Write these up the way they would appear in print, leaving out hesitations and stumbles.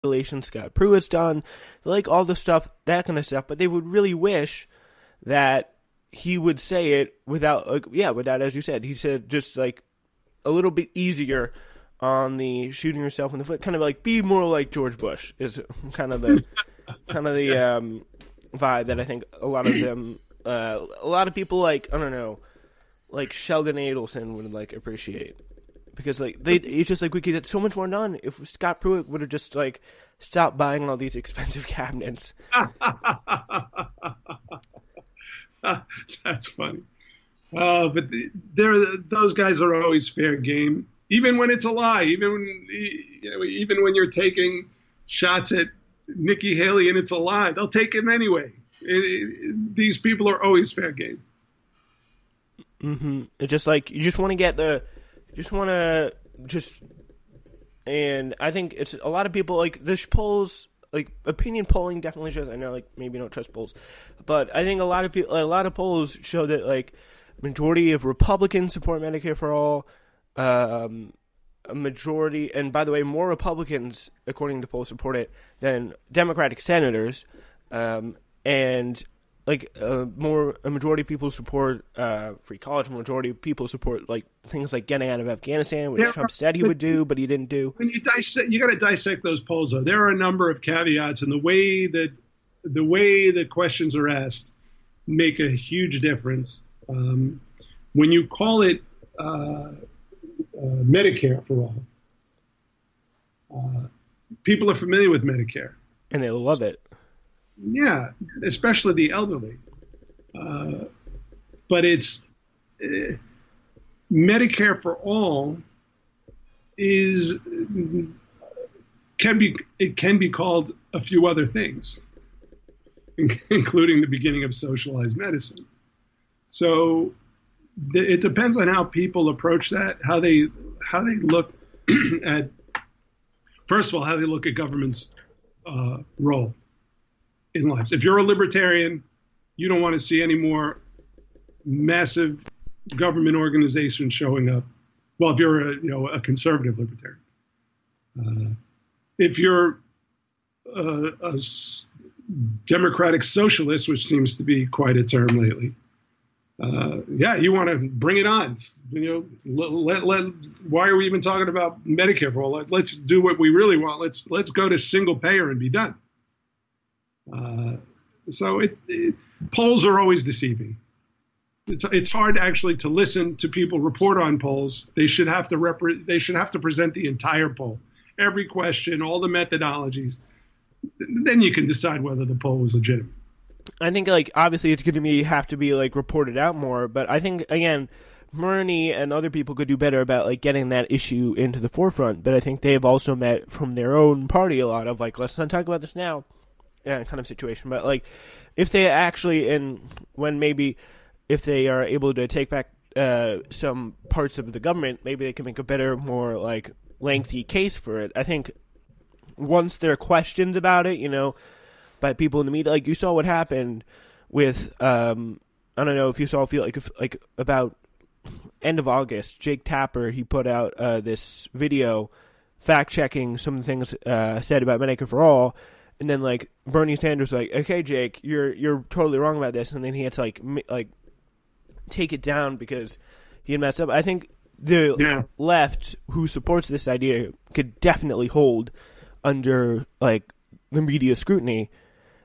congratulations, Scott Pruitt's done. They like all the stuff, that kind of stuff, but they would really wish that he would say it without, like, yeah, without, as you said, he said just like a little bit easier on the shooting yourself in the foot, kind of like be more like George Bush is kind of the vibe that I think a lot of them, a lot of people like, I don't know, like Sheldon Adelson would like appreciate, because like it's just like we could get so much more done if Scott Pruitt would have just like stopped buying all these expensive cabinets. That's funny. But those guys are always fair game, even when it's a lie. Even when you're taking shots at Nikki Haley and it's a lie, they'll take him anyway. These people are always fair game. Mm-hmm. It's just like you just want to get and I think it's a lot of people like the polls. Like opinion polling definitely shows. I know, like maybe you don't trust polls, but I think a lot of polls show that like majority of Republicans support Medicare for all. A majority, and by the way, more Republicans, according to polls, support it than Democratic senators, and like a majority of people support free college. A majority of people support like things like getting out of Afghanistan, which Trump said he would do, but he didn't do. When you got to dissect those polls, though. There are a number of caveats, and the way the questions are asked make a huge difference. When you call it Medicare for all, people are familiar with Medicare, and they love it. Yeah, especially the elderly. But it's Medicare for all can be called a few other things, including the beginning of socialized medicine. So it depends on how people approach that, how they look at, first of all, how they look at government's role in lives. If you're a libertarian, you don't want to see any more massive government organizations showing up. Well, if you're a conservative libertarian, if you're a democratic socialist, which seems to be quite a term lately, you want to bring it on. Why are we even talking about Medicare for all? Let's do what we really want. Let's go to single payer and be done. So polls are always deceiving. It's hard actually to listen to people report on polls. They should have to present the entire poll, every question, all the methodologies. Then you can decide whether the poll was legitimate. I think like obviously it's going to have to be like reported out more, but I think again, Bernie and other people could do better about like getting that issue into the forefront. But I think they've also met from their own party a lot of like, let's not talk about this now. Kind of situation, but like if they actually, and when maybe if they are able to take back some parts of the government, maybe they can make a better, more like lengthy case for it. I think once there are questions about it, by people in the media, like you saw what happened with I don't know if you saw, like about end of August, Jake Tapper, he put out this video fact checking some of the things said about Medicare for all. And then like Bernie Sanders was like, okay, Jake, you're totally wrong about this, and then he had to like take it down because he had messed up. I think the left who supports this idea could definitely hold under like the media scrutiny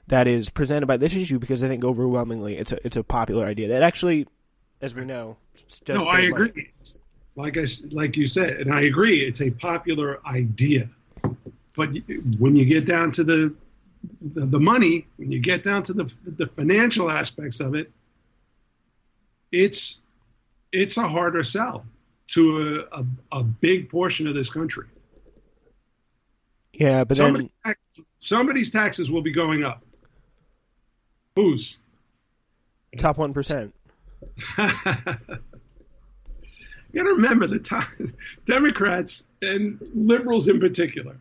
that is presented by this issue, because I think overwhelmingly it's a popular idea that actually, as we know, does I agree. Like you said, and I agree, it's a popular idea. But when you get down to the money, when you get down to the financial aspects of it, it's a harder sell to a big portion of this country. Yeah, but somebody's taxes will be going up. Whose? Top 1%. You got to remember Democrats and liberals in particular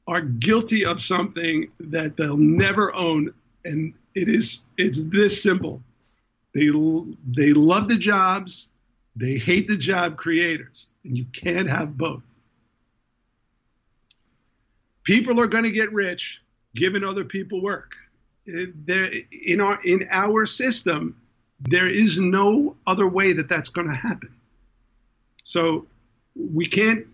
are guilty of something that they'll never own, and it's this simple. They love the jobs, they hate the job creators, and you can't have both. People are going to get rich giving other people work. In our system, there is no other way that that's going to happen. So we can't,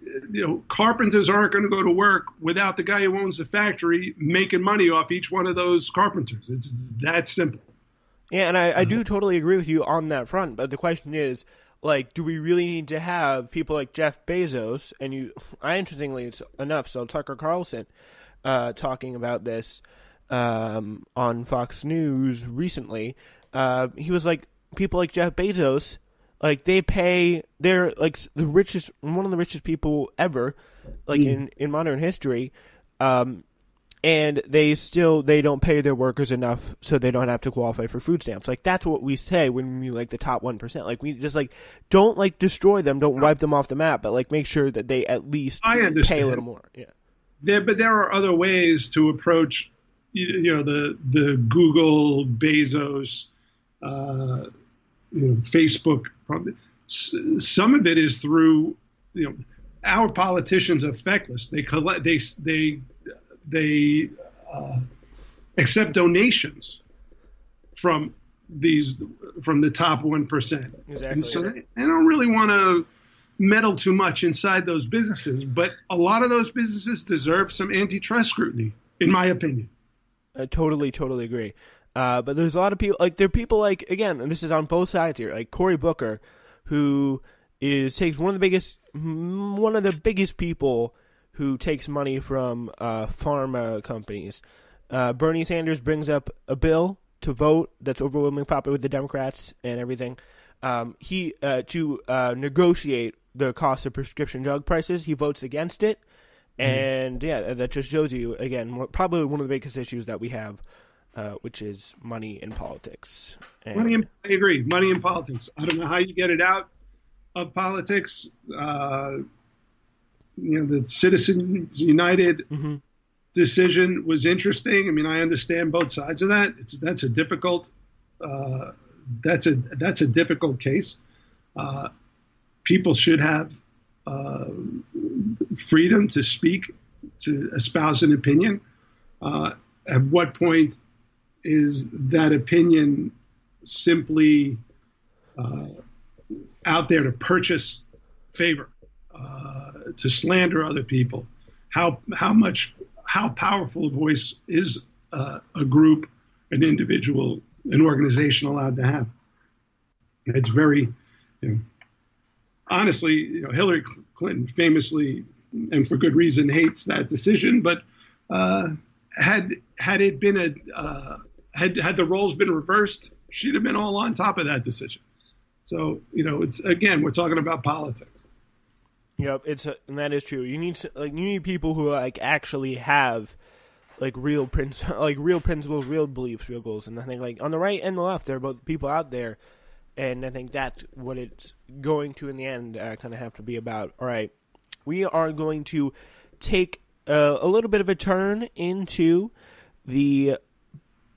carpenters aren't going to go to work without the guy who owns the factory making money off each one of those carpenters. It's that simple. Yeah, and I do totally agree with you on that front. But the question is, like, do we really need to have people like Jeff Bezos? And interestingly enough, so Tucker Carlson talking about this on Fox News recently. He was like, people like Jeff Bezos, like they're like one of the richest people ever, like in modern history, and they don't pay their workers enough, so they don't have to qualify for food stamps. Like that's what we say when we like the top 1%. Like we just like don't like destroy them, don't wipe them off the map, but like make sure that they at least pay a little more. Yeah. But there are other ways to approach, the Google, Bezos, Facebook. Some of it is through, our politicians are feckless. They accept donations from the top 1%. Exactly. And so they don't really want to meddle too much inside those businesses. But a lot of those businesses deserve some antitrust scrutiny, in my opinion. I totally agree. But there's a lot of people, like, there are people like, again, and this is on both sides here, like Cory Booker, who takes one of the biggest people who takes money from pharma companies. Bernie Sanders brings up a bill to vote that's overwhelmingly popular with the Democrats and everything. To negotiate the cost of prescription drug prices, he votes against it. And yeah, that just shows you, again, probably one of the biggest issues that we have, which is money in politics. I agree. Money in politics. I don't know how you get it out of politics. The Citizens United decision was interesting. I mean, I understand both sides of that. That's a difficult case. People should have freedom to speak, to espouse an opinion. At what point is that opinion simply out there to purchase favor, to slander other people? How powerful a voice is a group, an individual, an organization allowed to have? It's very, honestly, Hillary Clinton famously, and for good reason, hates that decision. But had it been had the roles been reversed, she'd have been all on top of that decision. So it's, again, we're talking about politics. Yep, and that is true. You need people who actually have real principles, real beliefs, real goals. And I think on the right and the left, there are both people out there. And I think that's what it's going to, in the end, kind of have to be about. All right, we are going to take a little bit of a turn into the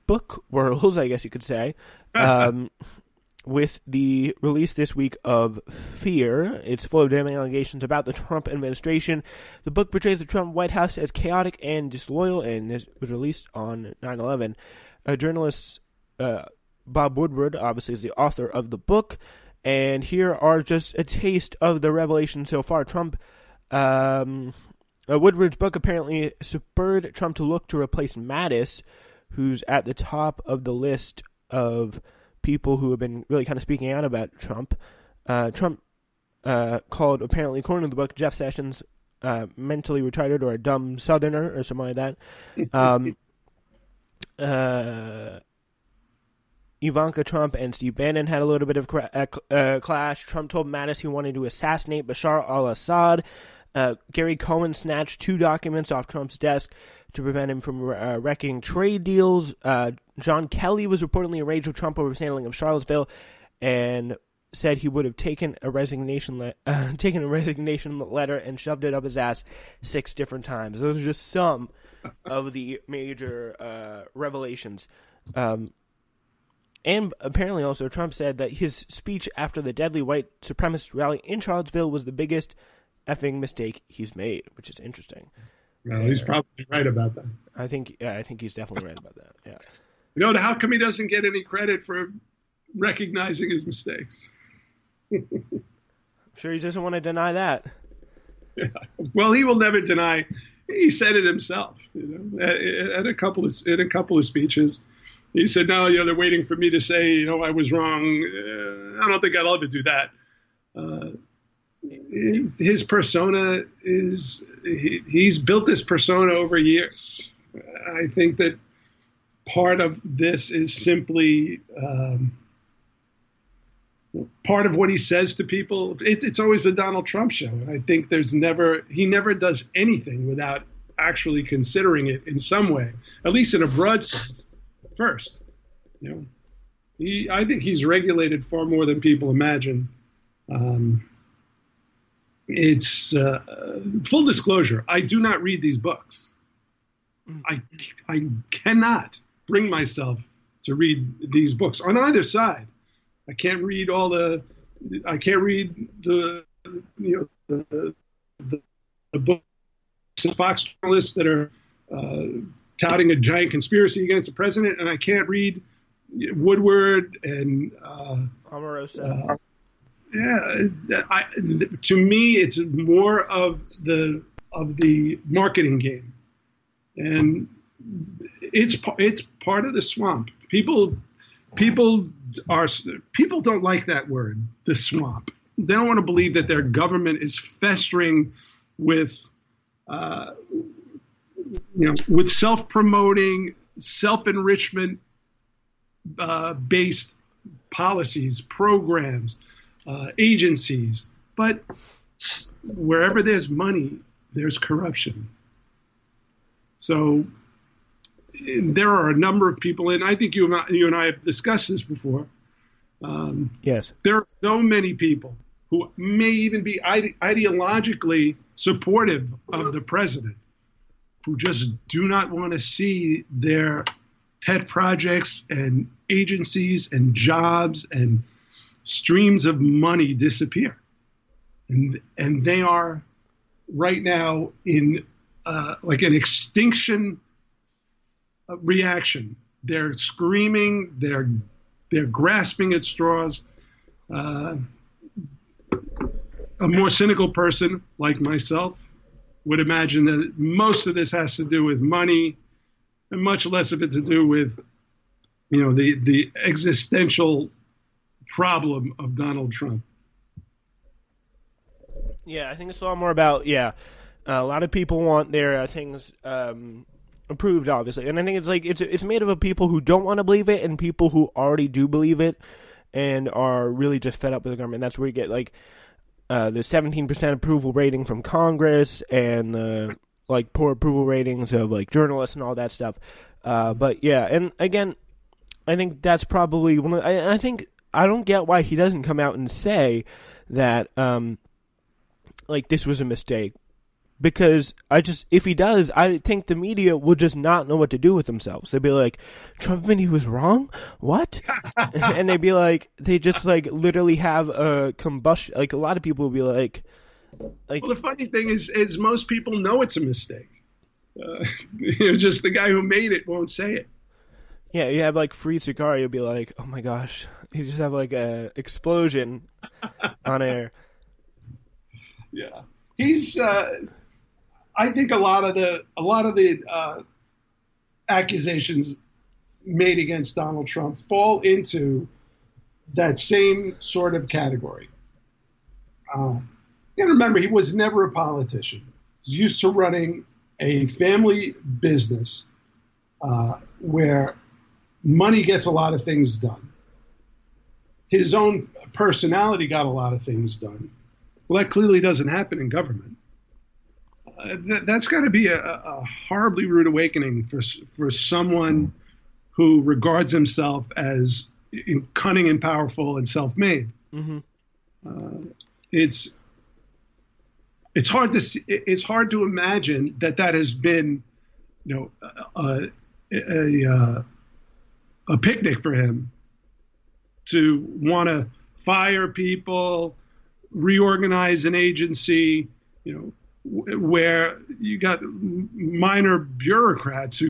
book world, I guess you could say, with the release this week of Fear. It's full of damning allegations about the Trump administration. The book portrays the Trump White House as chaotic and disloyal, and this was released on 9/11. Journalist Bob Woodward, obviously, is the author of the book, and here are just a taste of the revelation so far. Woodward's book apparently spurred Trump to look to replace Mattis, who's at the top of the list of people who have been really kind of speaking out about Trump. Trump called, apparently, according to the book, Jeff Sessions mentally retarded or a dumb Southerner or something like that. Ivanka Trump and Steve Bannon had a little bit of clash. Trump told Mattis he wanted to assassinate Bashar al-Assad. Gary Cohen snatched 2 documents off Trump's desk to prevent him from wrecking trade deals. John Kelly was reportedly enraged with Trump over his handling of Charlottesville and said he would have taken a resignation letter and shoved it up his ass 6 different times. Those are just some of the major revelations. And apparently also Trump said that his speech after the deadly white supremacist rally in Charlottesville was the biggest effing mistake he's made, which is interesting. Well, he's probably right about that. I think he's definitely right about that. Yeah. How come he doesn't get any credit for recognizing his mistakes? I'm sure he doesn't want to deny that. Yeah. Well, he will never deny. He said it himself. At a couple of speeches, he said, "No, they're waiting for me to say, I was wrong. I don't think I'll ever do that." His persona he's built this persona over years. I think that part of this is simply part of what he says to people. It's always the Donald Trump show. And I think he never does anything without actually considering it in some way, at least in a broad sense, first. I think he's regulated far more than people imagine. It's full disclosure. I do not read these books. I cannot bring myself to read these books on either side. I can't read the books of Fox journalists that are touting a giant conspiracy against the president, and I can't read Woodward and Omarosa. To me, it's more of the marketing game, and it's part of the swamp. People don't like that word, the swamp. They don't want to believe that their government is festering with self-promoting, self-enrichment based policies, programs, agencies. But wherever there's money, there's corruption. So there are a number of people, and I think you and I have discussed this before. Yes. There are so many people who may even be ideologically supportive of the president, who just do not want to see their pet projects and agencies and jobs and streams of money disappear. And they are right now in like an extinction reaction. They're screaming, they're grasping at straws. A more cynical person like myself would imagine that most of this has to do with money and much less of it to do with, the existential problem of Donald Trump. Yeah, I think it's a lot more about, a lot of people want their things approved, obviously. And I think it's made up of people who don't want to believe it and people who already do believe it and are really just fed up with the government. That's where you get, the 17% approval rating from Congress and the, poor approval ratings of, journalists and all that stuff. But, yeah, and again, I think that's probably one of I think I don't get why he doesn't come out and say that, this was a mistake. Because if he does, I think the media will just not know what to do with themselves. They'd be like, Trump admitted he was wrong? What? And they'd be like, they just literally have a combustion. A lot of people will be like. Well, the funny thing is most people know it's a mistake. Just the guy who made it won't say it. Yeah, you have Free Cigar, you'll be like, oh my gosh. You just have a explosion on air. Yeah. He's, I think a lot of the accusations made against Donald Trump fall into that same sort of category. You got to remember, he was never a politician. He's used to running a family business where money gets a lot of things done. His own personality got a lot of things done. Well, that clearly doesn't happen in government. That's got to be a horribly rude awakening for someone who regards himself as cunning and powerful and self-made. Mm-hmm. It's hard to imagine that has been, a picnic for him to want to fire people, reorganize an agency, where you got minor bureaucrats who